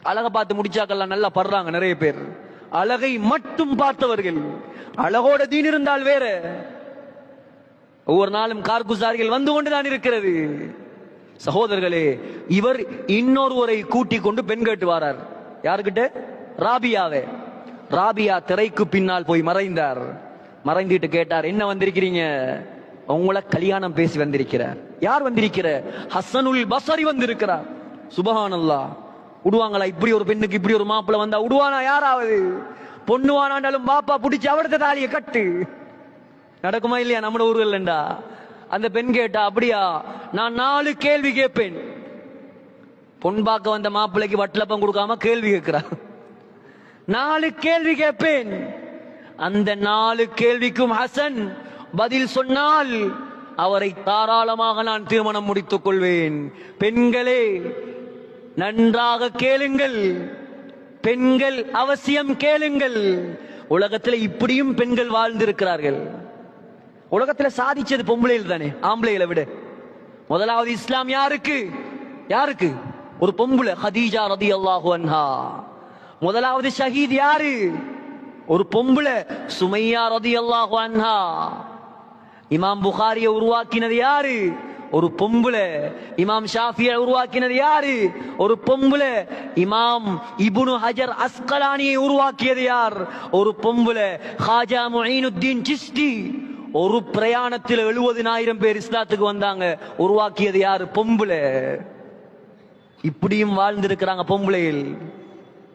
அழகை பார்த்து முடிச்சாக்கெல்லாம் நல்லா படுறாங்க நிறைய பேர். அழகை மட்டும் பார்த்தவர்கள். அழகோட தீன் இருந்தால் வேற. ஒவ்வொரு நாளும் கார்குசாரிகள் வந்து கொண்டுதான் இருக்கிறது. சகோதரர்களே, இவர் இன்னொருவரை கூட்டிக் கொண்டு பெண் கேட்டு வாரார். யாருக்கிட்ட? ராபியாவே. ராபியா திரைக்கு பின்னால் போய் மறைந்தார். மறைந்துட்டு கேட்டார், என்ன வந்திருக்கிறீங்க? உங்களை கல்யாணம் பேசி வந்திருக்கிறார். யார் வந்திருக்கிற? ஹசனுல் பஸரி வந்திருக்கிறார். சுபஹானல்லாஹ். விடுவாங்களா இப்படி ஒரு பெண்ணுக்கு இப்படி ஒரு மாப்பிள்ள வந்தா? விடுவானா யாராவது? பொண்ணுவானாண்டாலும் பாப்பா பிடிச்சி அவடத்த தாலியை கட்டு. நடக்குமா இல்லையா நம்ம ஊர்கள்லண்டா? அந்த பெண் கேட்டா, அப்படியா, நான் 4 கேள்வி கேட்பேன். பொன் பார்க்க வந்த மாப்பிள்ளைக்கு வட்டலப்பம் கொடுக்காம கேள்வி கேட்கிறா. 4 கேள்வி கேட்பேன். அந்த 4 கேள்விக்கும் ஹசன் பதில் சொன்னால் அவரை தாராளமாக நான் திருமணம் முடித்துக் கொள்வேன். பெண்களே நன்றாக கேளுங்கள், பெண்கள் அவசியம் கேளுங்கள். உலகத்தில் இப்படியும் பெண்கள் வாழ்ந்திருக்கிறார்கள். உலகத்தில் சாதிச்சது பொம்பளைகள் தானே, ஆம்பளைகளை விட. முதலாவது இஸ்லாம் யாருக்கு? யாருக்கு? ஒரு பொம்பளை, ஹதீஜா ரலியல்லாஹு அன்ஹா. முதலாவது ஷஹீத் யாரு? ஒரு பொம்பளை, சுமையா ரலியல்லாஹு அன்ஹா. இமாம் புகாரியை உருவாக்கினது யாரு? ஒரு பொம்பளை. இமாம் ஷாஃபியை உருவாக்கினது யாரு? ஒரு பொம்பளை. இமாம் இப்னு ஹஜர் அஸ்கலானியை உருவாக்கியது யார்? ஒரு பொம்பளை. ஹாஜா முஈனுத்தீன் சிஸ்தி ஒரு பிரயாணத்தில் 70,000 பேர் இஸ்லாத்துக்கு வந்தாங்க. உருவாக்கியது யாரு? பொம்பளை. இப்படியும் வாழ்ந்திருக்கிறாங்க பொம்பளையில்.